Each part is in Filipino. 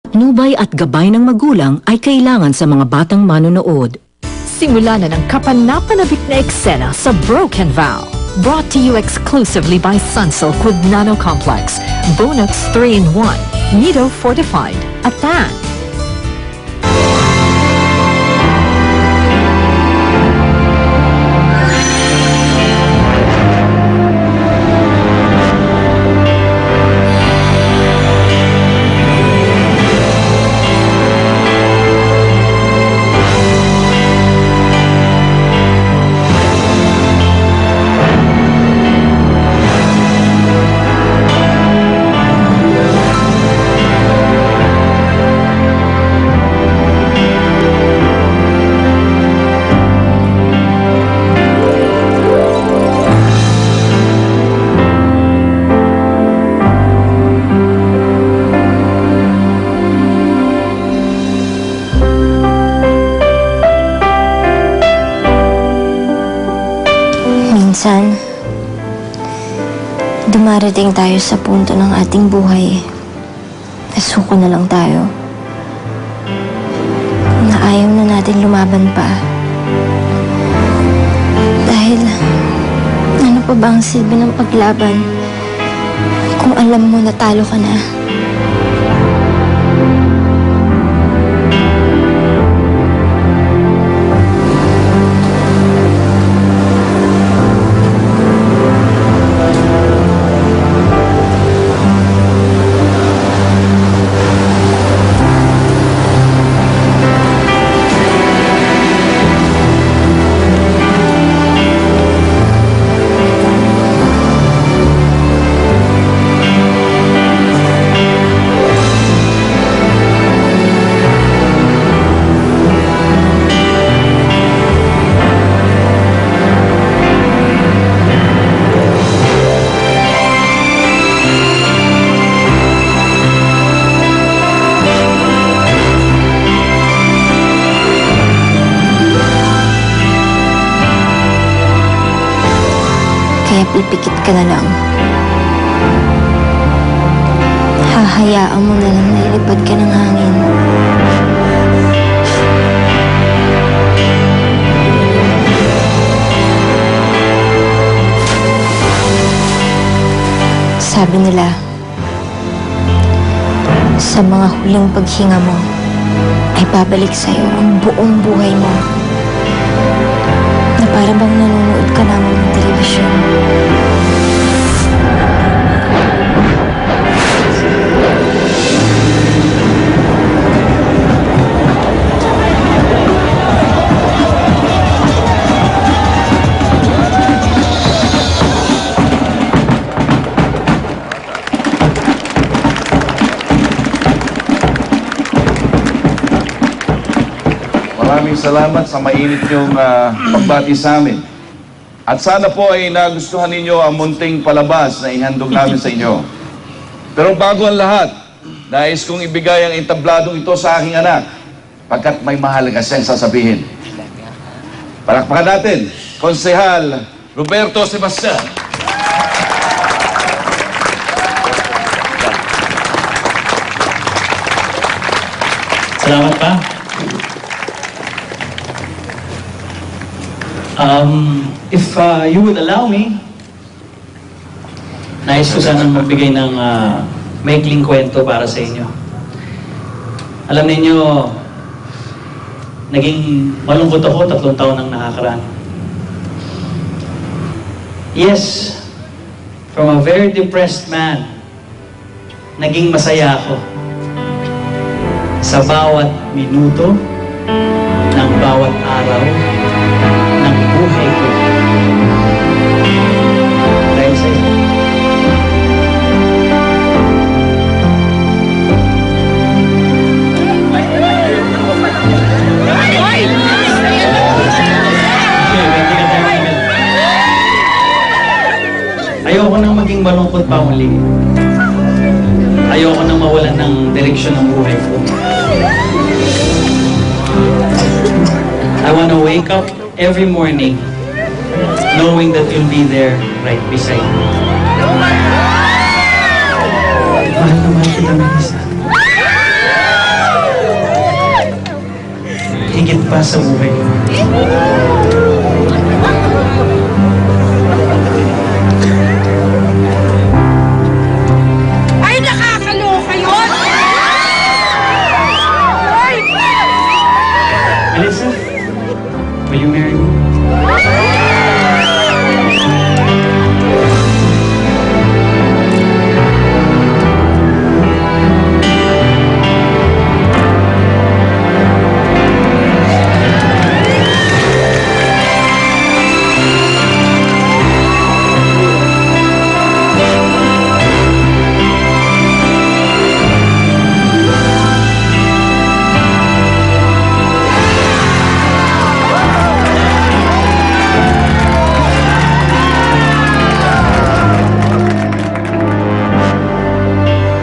Nubay at gabay ng magulang ay kailangan sa mga batang manonood. Simula na ng kapanapanabik na eksena sa Broken Vow. Brought to you exclusively by Sunsilk with Nano Complex, Bonux 3-in-1, Nido Fortified, Atan. Minsan, dumarating tayo sa punto ng ating buhay. Nasuko na lang tayo. Na ayaw na natin lumaban pa. Dahil, ano pa ba ang silbi ng paglaban kung alam mo na talo ka na? Kaya pipikit ka na lang. Hahayaan mo na lang na ilipad ka ng hangin. Sabi nila, sa mga huling paghinga mo, ay babalik sa'yo ang buong buhay mo. Na para bang nanonood ka naman ng telebisyon. Maraming salamat sa mainit niyong pagbati sa amin. At sana po ay nagustuhan ninyo ang munting palabas na ihandog namin sa inyo. Pero bago ang lahat, nais kong ibigay ang entabladong ito sa aking anak, pagkat may mahalaga siyang sasabihin. Palakpakan natin, Konsehal Roberto Sebastian. Salamat pa. If you would allow me, nais ko sanang magbigay ng maikling kwento para sa inyo. Alam ninyo, naging malungkot ako 3 taon nang nakakaraan. Yes, from a very depressed man, naging masaya ako sa bawat minuto ng bawat araw ng buhay ko. Dahil sa iyo. Ayoko nang maging malungkot pa muli. Ayoko nang mawalan ng direksyon ng buhay ko. I want to wake up every morning knowing that you'll be there right beside me. Mahal na mahal kita, Melissa. pa sa buhay. Ay, nakakaloka yun! Melissa, will you marry me?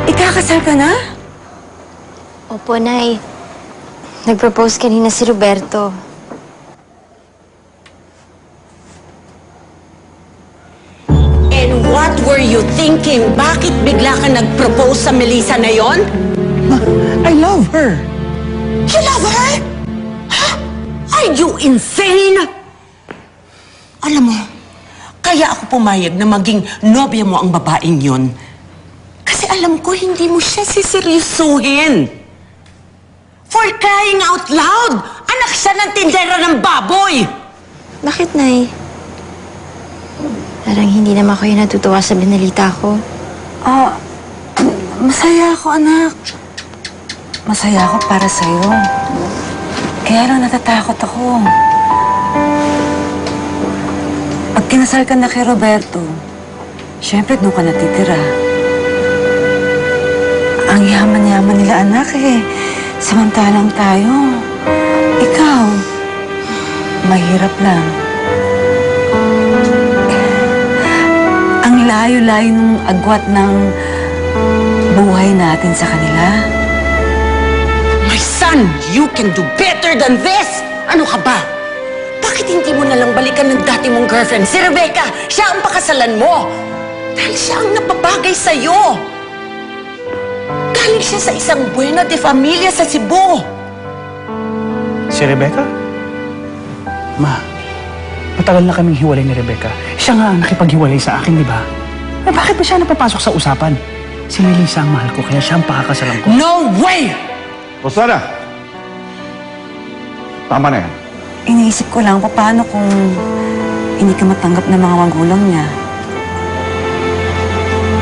Ikakasal ka na? Opo, Nay. Nag-propose kanina si Roberto. And what were you thinking? Bakit bigla ka nag-propose sa Melissa na yon? I love her. You love her? Huh? Are you insane? Alam mo, kaya ako pumayag na maging nobya mo ang babaeng yon. Kasi alam ko hindi mo siya siseryosuhin. For crying out loud! Anak siya ng tindera ng baboy! Bakit, Nay? Parang hindi naman ako yung natutuwa sa binalita ko. Masaya ako, anak. Masaya ako para sa'yo. Kaya lang natatakot ako. Pag kinasal ka na kay Roberto, syempre doon ka natitira. Ang yaman-yaman nila, anak, eh. Samantalang tayo. Ikaw, mahirap lang. Ang layo-layo ng agwat ng buhay natin sa kanila. My son, you can do better than this! Ano ka ba? Bakit hindi mo nalang balikan ng dati mong girlfriend, si Rebecca? Siya ang pakasalan mo! Dahil siya ang napabagay sa'yo! Galing siya sa isang buena de familia sa Cebu! Si Rebecca? Ma, matagal na kaming hiwalay ni Rebecca. Siya nga ang nakipaghiwalay sa akin, di ba? Eh, bakit ba siya napapasok sa usapan? Si Melissa ang mahal ko, kaya siya ang pakakasalan ko. No way! Rosana! Tama na yan. Iniisip ko lang paano kung hindi ka matanggap ng mga magulang niya.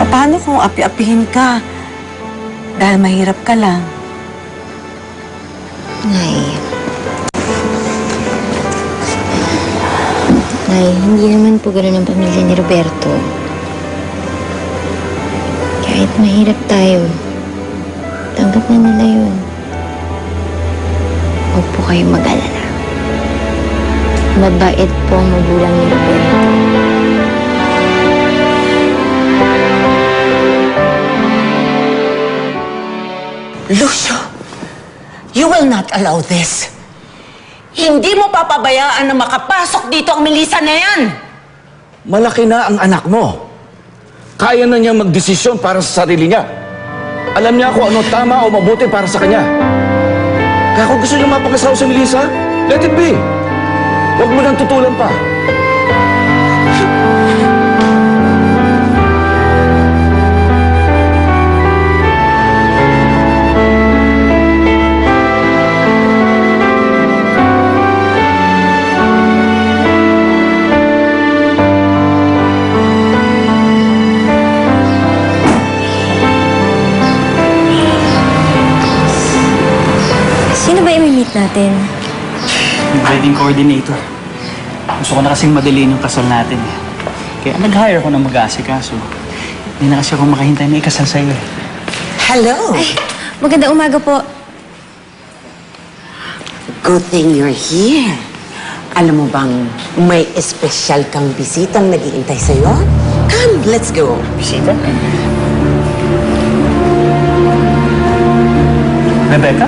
Paano kung api-apihin ka dahil mahirap ka lang? Nay. Nay, hindi naman po ganun ang pamilya ni Roberto. Kahit mahirap tayo, tanggap na nila yun. Huwag po kayong mag-alala. Mabait po ang magulang ni Roberto. Lucio, you will not allow this. Hindi mo papabayaan na makapasok dito ang Melissa na yan! Malaki na ang anak mo. Kaya na niyang magdesisyon para sa sarili niya. Alam niya kung ano tama o mabuti para sa kanya. Kaya kung gusto niya mapakasawa sa Melissa, let it be. Huwag mo nang tutulan pa. Sino ba i-meet natin? Yung wedding coordinator. Gusto ko na kasing madaliin yung kasal natin. Kaya nag-hire ako ng mag-aasikaso. Hindi na kasi ako makahintay na ikasal sa'yo eh. Hello! Magandang umaga po. Good thing you're here. Alam mo bang may espesyal kang bisitang nag-iintay sa'yo? Come, let's go. Bisita? Rebecca?